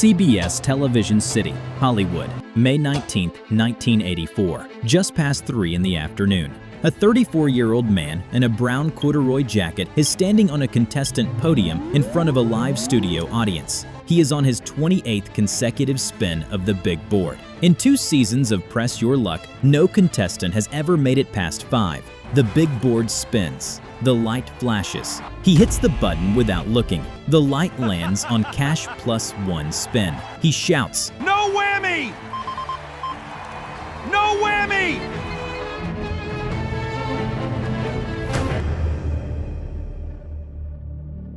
CBS Television City, Hollywood, May 19, 1984, just past 3 in the afternoon. A 34-year-old man in a brown corduroy jacket is standing on a contestant podium in front of a live studio audience. He is on his 28th consecutive spin of the big board. In 2 seasons of Press Your Luck, no contestant has ever made it past 5. The big board spins. The light flashes. He hits the button without looking. The light lands on cash plus 1 spin. He shouts, "No whammy! No whammy!"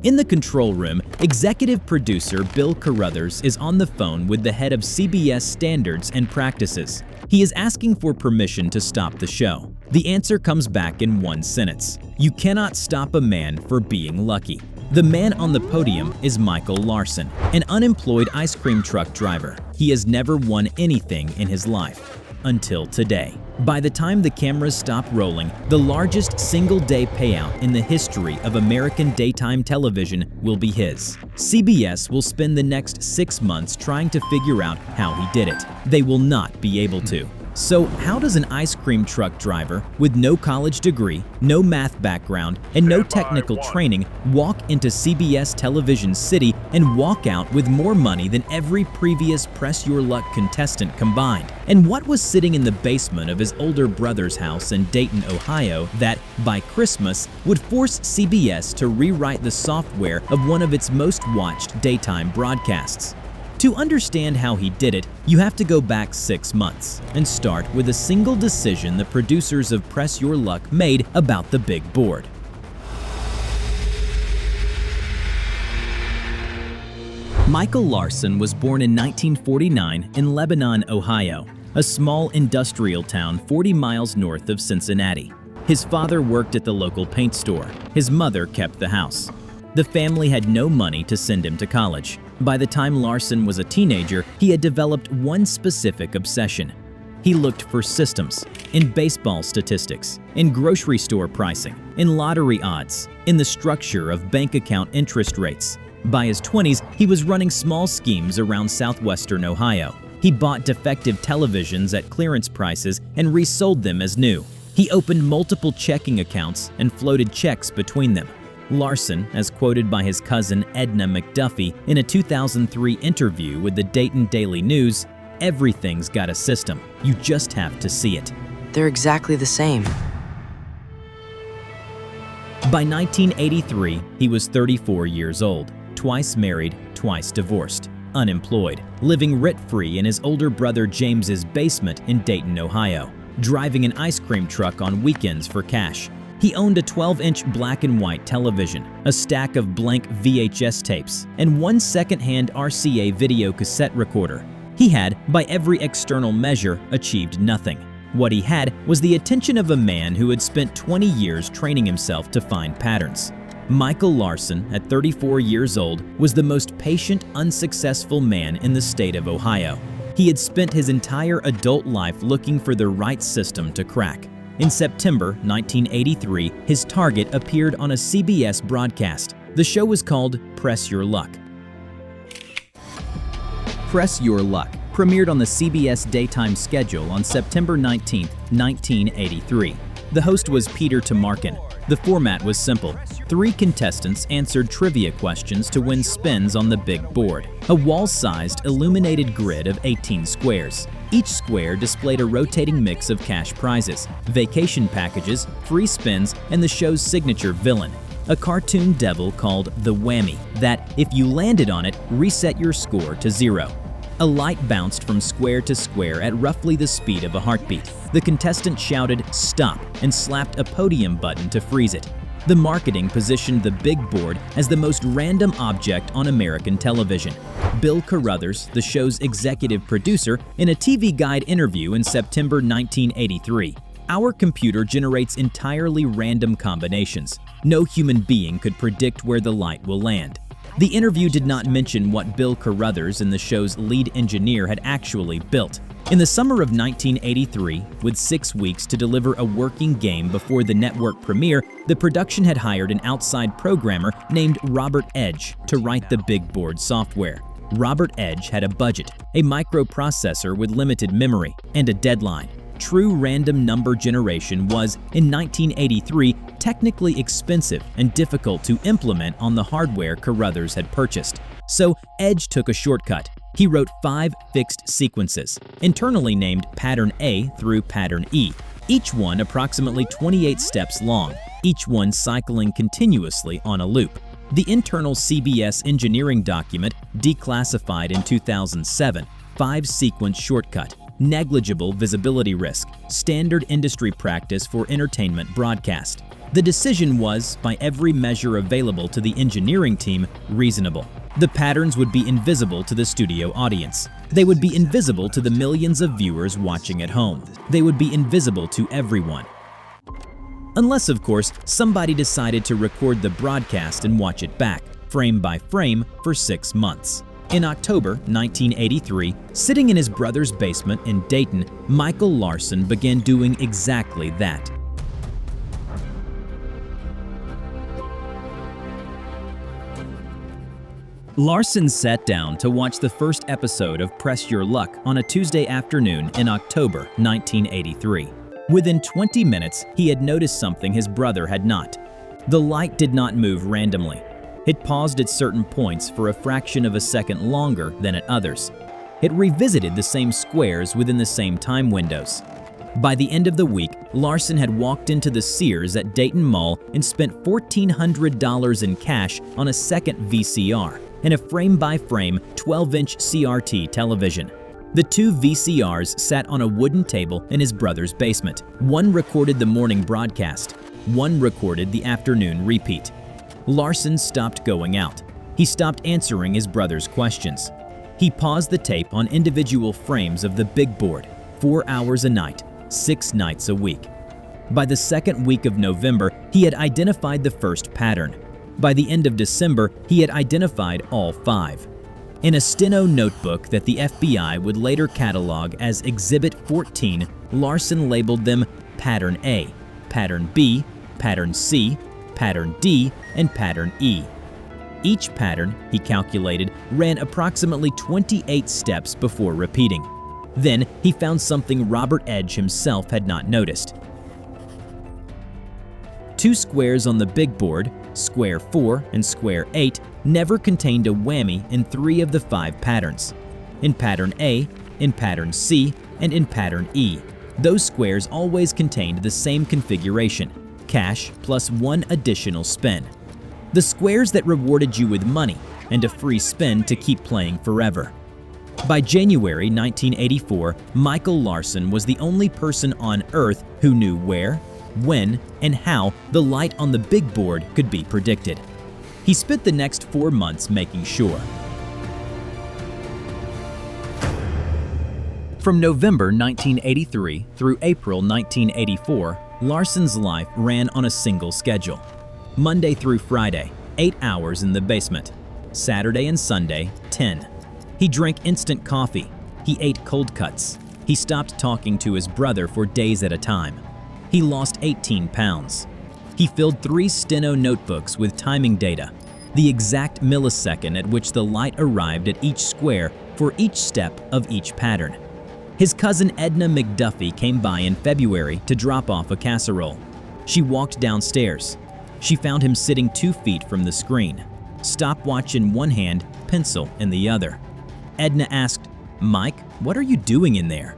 In the control room, executive producer Bill Carruthers is on the phone with the head of CBS Standards and Practices. He is asking for permission to stop the show. The answer comes back in 1 sentence. You cannot stop a man for being lucky. The man on the podium is Michael Larson, an unemployed ice cream truck driver. He has never won anything in his life. Until today. By the time the cameras stop rolling, the largest single-day payout in the history of American daytime television will be his. CBS will spend the next 6 months trying to figure out how he did it. They will not be able to. So how does an ice cream truck driver with no college degree, no math background, and no technical training walk into CBS Television City and walk out with more money than every previous Press Your Luck contestant combined? And what was sitting in the basement of his older brother's house in Dayton, Ohio that, by Christmas, would force CBS to rewrite the software of one of its most watched daytime broadcasts? To understand how he did it, you have to go back 6 months and start with a single decision the producers of Press Your Luck made about the big board. Michael Larson was born in 1949 in Lebanon, Ohio, a small industrial town 40 miles north of Cincinnati. His father worked at the local paint store. His mother kept the house. The family had no money to send him to college. By the time Larson was a teenager, he had developed one specific obsession. He looked for systems in baseball statistics, in grocery store pricing, in lottery odds, in the structure of bank account interest rates. By his 20s, he was running small schemes around southwestern Ohio. He bought defective televisions at clearance prices and resold them as new. He opened multiple checking accounts and floated checks between them. Larson, as quoted by his cousin Edna McDuffie in a 2003 interview with the Dayton Daily News, "Everything's got a system. You just have to see it." They're exactly the same. By 1983, he was 34 years old, twice married, twice divorced, unemployed, living rent-free in his older brother James's basement in Dayton, Ohio, driving an ice cream truck on weekends for cash. He owned a 12-inch black and white television, a stack of blank VHS tapes, and 1 second-hand RCA video cassette recorder. He had, by every external measure, achieved nothing. What he had was the attention of a man who had spent 20 years training himself to find patterns. Michael Larson, at 34 years old, was the most patient, unsuccessful man in the state of Ohio. He had spent his entire adult life looking for the right system to crack. In September 1983, his target appeared on a CBS broadcast. The show was called Press Your Luck. Press Your Luck premiered on the CBS daytime schedule on September 19, 1983. The host was Peter Tomarken. The format was simple. 3 contestants answered trivia questions to win spins on the big board, a wall-sized illuminated grid of 18 squares. Each square displayed a rotating mix of cash prizes, vacation packages, free spins, and the show's signature villain, a cartoon devil called the Whammy that, if you landed on it, reset your score to 0. A light bounced from square to square at roughly the speed of a heartbeat. The contestant shouted, "Stop," and slapped a podium button to freeze it. The marketing positioned the big board as the most random object on American television. Bill Carruthers, the show's executive producer, in a TV Guide interview in September 1983, "Our computer generates entirely random combinations. No human being could predict where the light will land." The interview did not mention what Bill Carruthers and the show's lead engineer had actually built. In the summer of 1983, with 6 weeks to deliver a working game before the network premiere, the production had hired an outside programmer named Robert Edge to write the big board software. Robert Edge had a budget, a microprocessor with limited memory, and a deadline. True random number generation was, in 1983, technically expensive and difficult to implement on the hardware Carruthers had purchased. So Edge took a shortcut. He wrote 5 fixed sequences, internally named Pattern A through Pattern E, each one approximately 28 steps long, each one cycling continuously on a loop. The internal CBS engineering document, declassified in 2007, 5-sequence shortcut, negligible visibility risk, standard industry practice for entertainment broadcast. The decision was, by every measure available to the engineering team, reasonable. The patterns would be invisible to the studio audience. They would be invisible to the millions of viewers watching at home. They would be invisible to everyone. Unless, of course, somebody decided to record the broadcast and watch it back, frame by frame, for 6 months. In October 1983, sitting in his brother's basement in Dayton, Michael Larson began doing exactly that. Larson sat down to watch the first episode of Press Your Luck on a Tuesday afternoon in October 1983. Within 20 minutes, he had noticed something his brother had not. The light did not move randomly. It paused at certain points for a fraction of a second longer than at others. It revisited the same squares within the same time windows. By the end of the week, Larson had walked into the Sears at Dayton Mall and spent $1,400 in cash on a second VCR and a frame-by-frame 12-inch CRT television. The 2 VCRs sat on a wooden table in his brother's basement. One recorded the morning broadcast. One recorded the afternoon repeat. Larson stopped going out. He stopped answering his brother's questions. He paused the tape on individual frames of the big board, 4 hours a night, 6 nights a week. By the second week of November, he had identified the first pattern. By the end of December, he had identified all 5. In a steno notebook that the FBI would later catalog as Exhibit 14, Larson labeled them Pattern A, Pattern B, Pattern C, Pattern D, and Pattern E. Each pattern, he calculated, ran approximately 28 steps before repeating. Then he found something Robert Edge himself had not noticed. 2 squares on the big board, square 4 and square 8, never contained a whammy in 3 of the 5 patterns. In Pattern A, in Pattern C, and in Pattern E, those squares always contained the same configuration, cash plus 1 additional spin. The squares that rewarded you with money and a free spin to keep playing forever. By January 1984, Michael Larson was the only person on Earth who knew where, when, and how the light on the big board could be predicted. He spent the next 4 months making sure. From November 1983 through April 1984, Larson's life ran on a single schedule. Monday through Friday, 8 hours in the basement. Saturday and Sunday, 10. He drank instant coffee. He ate cold cuts. He stopped talking to his brother for days at a time. He lost 18 pounds. He filled 3 steno notebooks with timing data, the exact millisecond at which the light arrived at each square for each step of each pattern. His cousin Edna McDuffie came by in February to drop off a casserole. She walked downstairs. She found him sitting 2 feet from the screen, stopwatch in one hand, pencil in the other. Edna asked, "Mike, what are you doing in there?"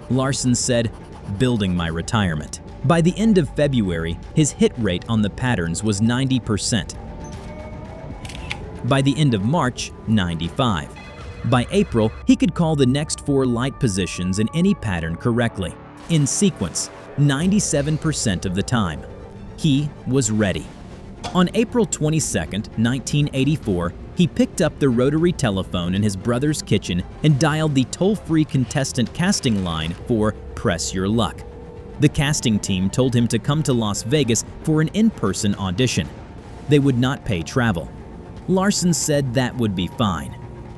Larson said, "Building my retirement." By the end of February, his hit rate on the patterns was 90%. By the end of March, 95. By April, he could call the next 4 light positions in any pattern correctly, in sequence, 97% of the time. He was ready. On April 22, 1984, he picked up the rotary telephone in his brother's kitchen and dialed the toll-free contestant casting line for Press Your Luck. The casting team told him to come to Las Vegas for an in-person audition. They would not pay travel. Larson said that would be fine.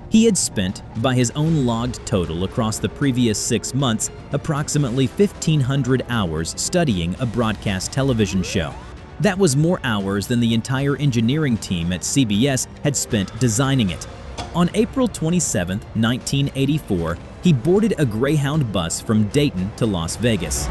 He had spent, by his own logged total across the previous 6 months, approximately 1,500 hours studying a broadcast television show. That was more hours than the entire engineering team at CBS had spent designing it. On April 27, 1984, he boarded a Greyhound bus from Dayton to Las Vegas.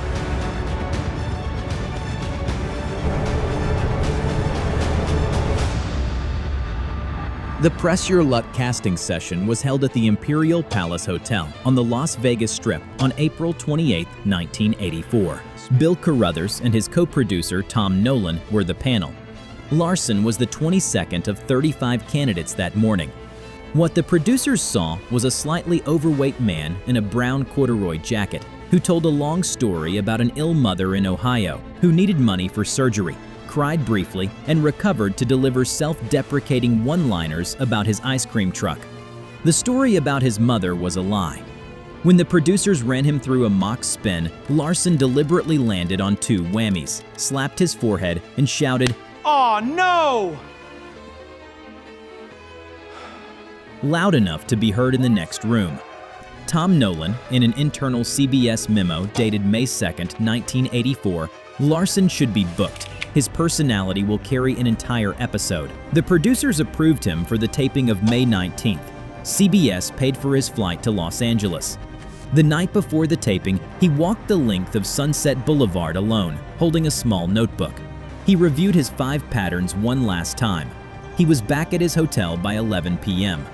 The Press Your Luck casting session was held at the Imperial Palace Hotel on the Las Vegas Strip on April 28, 1984. Bill Carruthers and his co-producer Tom Nolan were the panel. Larson was the 22nd of 35 candidates that morning. What the producers saw was a slightly overweight man in a brown corduroy jacket who told a long story about an ill mother in Ohio who needed money for surgery, cried briefly, and recovered to deliver self-deprecating one-liners about his ice cream truck. The story about his mother was a lie. When the producers ran him through a mock spin, Larson deliberately landed on 2 whammies, slapped his forehead, and shouted, "Oh no!" loud enough to be heard in the next room. Tom Nolan, in an internal CBS memo dated May 2, 1984, Larson should be booked. His personality will carry an entire episode. The producers approved him for the taping of May 19th. CBS paid for his flight to Los Angeles. The night before the taping, he walked the length of Sunset Boulevard alone, holding a small notebook. He reviewed his 5 patterns one last time. He was back at his hotel by 11 p.m.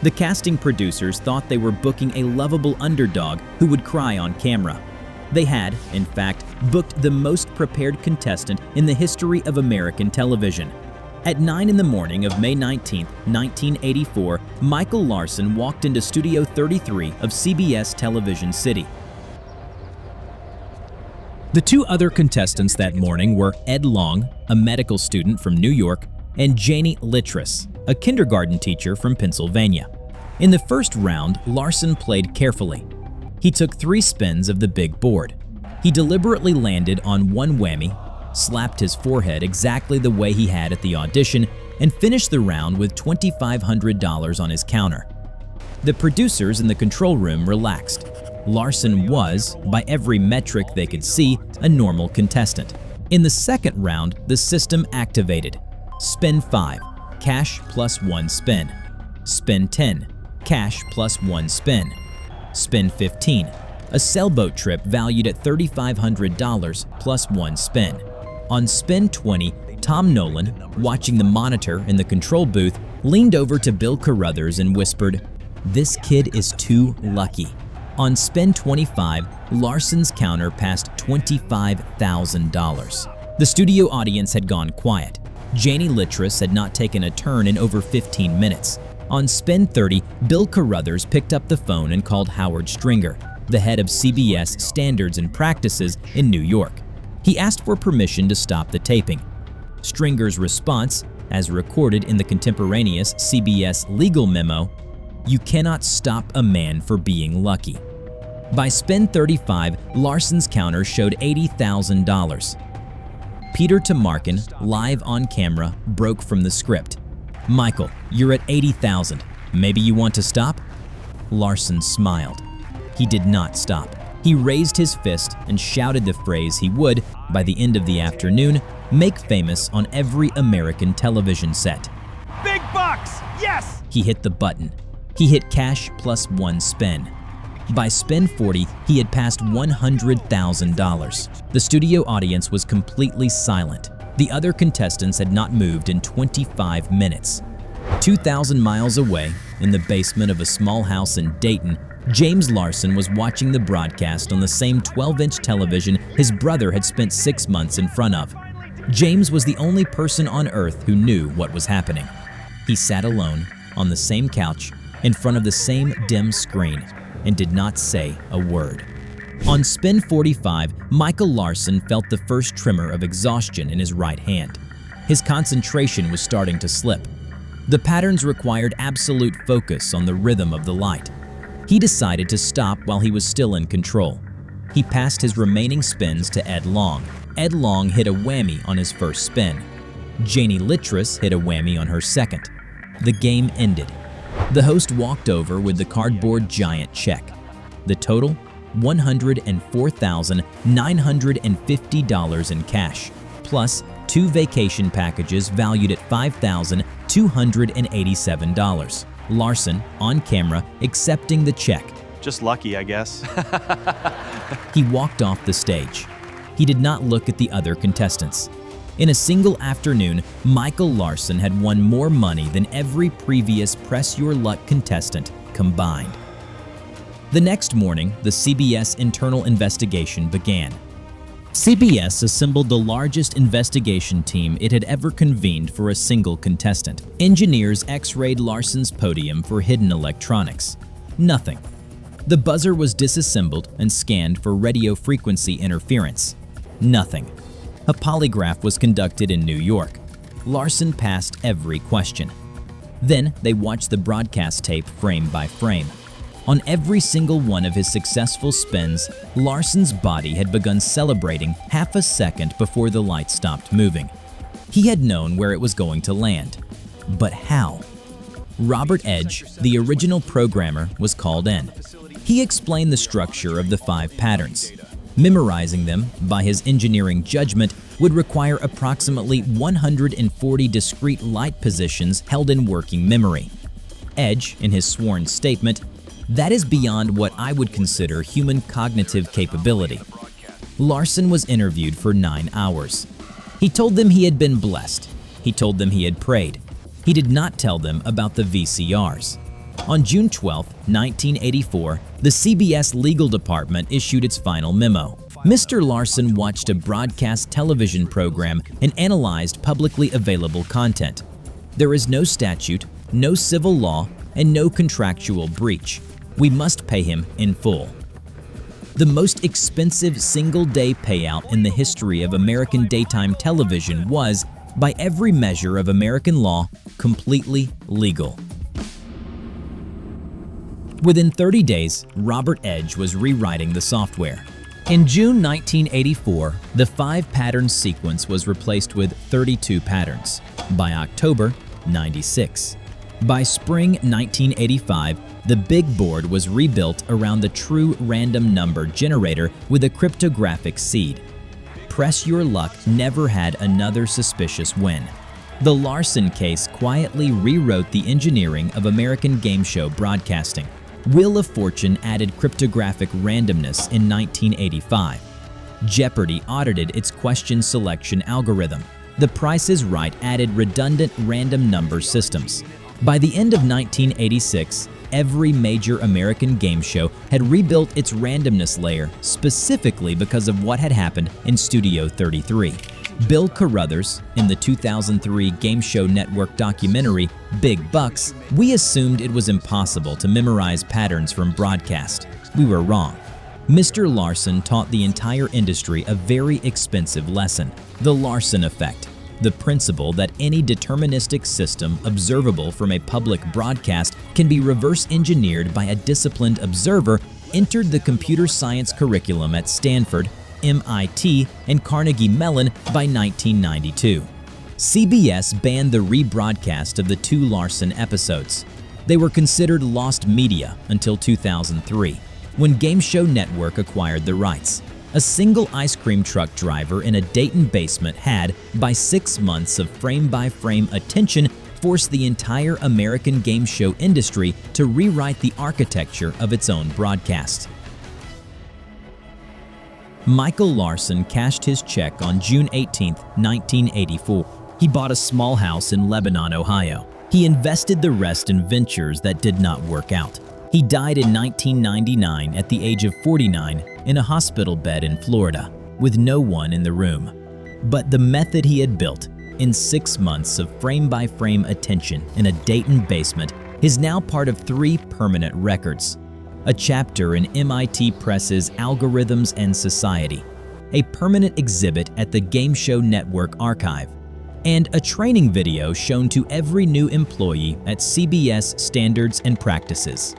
The casting producers thought they were booking a lovable underdog who would cry on camera. They had, in fact, booked the most prepared contestant in the history of American television. At 9 in the morning of May 19, 1984, Michael Larson walked into Studio 33 of CBS Television City. The 2 other contestants that morning were Ed Long, a medical student from New York, and Janie Littris, a kindergarten teacher from Pennsylvania. In the first round, Larson played carefully. He took 3 spins of the big board. He deliberately landed on 1 whammy, slapped his forehead exactly the way he had at the audition, and finished the round with $2,500 on his counter. The producers in the control room relaxed. Larson was, by every metric they could see, a normal contestant. In the second round, the system activated. Spin 5, cash plus 1 spin. Spin 10, cash plus 1 spin. Spin 15, a sailboat trip valued at $3,500 plus 1 spin. On spin 20, Tom Nolan, watching the monitor in the control booth, leaned over to Bill Carruthers and whispered, "This kid is too lucky." On spin 25, Larson's counter passed $25,000. The studio audience had gone quiet. Janie Littris had not taken a turn in over 15 minutes. On spin 30, Bill Carruthers picked up the phone and called Howard Stringer, the head of CBS Standards and Practices in New York. He asked for permission to stop the taping. Stringer's response, as recorded in the contemporaneous CBS legal memo, "You cannot stop a man for being lucky." By spin 35, Larson's counter showed $80,000. Peter Tamarkin, live on camera, broke from the script. "Michael, you're at 80,000. Maybe you want to stop?" Larson smiled. He did not stop. He raised his fist and shouted the phrase he would, by the end of the afternoon, make famous on every American television set. "Big bucks! Yes!" He hit the button. He hit cash plus 1 spin. By spin 40, he had passed $100,000. The studio audience was completely silent. The other contestants had not moved in 25 minutes. 2,000 miles away, in the basement of a small house in Dayton, James Larson was watching the broadcast on the same 12-inch television his brother had spent 6 months in front of. James was the only person on earth who knew what was happening. He sat alone, on the same couch, in front of the same dim screen, and did not say a word. On spin 45, Michael Larson felt the first tremor of exhaustion in his right hand. His concentration was starting to slip. The patterns required absolute focus on the rhythm of the light. He decided to stop while he was still in control. He passed his remaining spins to Ed Long. Ed Long hit a whammy on his first spin. Janie Littris hit a whammy on her second. The game ended. The host walked over with the cardboard giant check. The total? $104,950 in cash, plus 2 vacation packages valued at $5,287. Larson, on camera, accepting the check. Just lucky, I guess. He walked off the stage. He did not look at the other contestants. In a single afternoon, Michael Larson had won more money than every previous Press Your Luck contestant combined. The next morning, the CBS internal investigation began. CBS assembled the largest investigation team it had ever convened for a single contestant. Engineers X-rayed Larson's podium for hidden electronics. Nothing. The buzzer was disassembled and scanned for radio frequency interference. Nothing. A polygraph was conducted in New York. Larson passed every question. Then they watched the broadcast tape frame by frame. On every single one of his successful spins, Larson's body had begun celebrating half a second before the light stopped moving. He had known where it was going to land. But how? Robert Edge, the original programmer, was called in. He explained the structure of the 5 patterns. Memorizing them, by his engineering judgment, would require approximately 140 discrete light positions held in working memory. Edge, in his sworn statement, "That is beyond what I would consider human cognitive capability." Larson was interviewed for 9 hours. He told them he had been blessed. He told them he had prayed. He did not tell them about the VCRs. On June 12, 1984, the CBS legal department issued its final memo. Mr. Larson watched a broadcast television program and analyzed publicly available content. There is no statute, no civil law, and no contractual breach. We must pay him in full. The most expensive single-day payout in the history of American daytime television was, by every measure of American law, completely legal. Within 30 days, Robert Edge was rewriting the software. In June 1984, the 5-pattern sequence was replaced with 32 patterns. By October, 96. By spring 1985, the big board was rebuilt around the true random number generator with a cryptographic seed. Press Your Luck never had another suspicious win. The Larson case quietly rewrote the engineering of American game show broadcasting. Wheel of Fortune added cryptographic randomness in 1985. Jeopardy audited its question selection algorithm. The Price is Right added redundant random number systems. By the end of 1986, every major American game show had rebuilt its randomness layer specifically because of what had happened in Studio 33. Bill Carruthers, in the 2003 Game Show Network documentary Big Bucks, "We assumed it was impossible to memorize patterns from broadcast. We were wrong." Mr. Larson taught the entire industry a very expensive lesson: the Larson effect, the principle that any deterministic system observable from a public broadcast can be reverse engineered by a disciplined observer, entered the computer science curriculum at Stanford, MIT, and Carnegie Mellon by 1992. CBS banned the rebroadcast of the 2 Larson episodes. They were considered lost media until 2003, when Game Show Network acquired the rights. A single ice cream truck driver in a Dayton basement had, by 6 months of frame-by-frame attention, forced the entire American game show industry to rewrite the architecture of its own broadcast. Michael Larson cashed his check on June 18, 1984. He bought a small house in Lebanon, Ohio. He invested the rest in ventures that did not work out. He died in 1999 at the age of 49 in a hospital bed in Florida, with no one in the room. But the method he had built, in 6 months of frame-by-frame attention in a Dayton basement, is now part of 3 permanent records. A chapter in MIT Press's Algorithms and Society, a permanent exhibit at the Game Show Network archive, and a training video shown to every new employee at CBS Standards and Practices.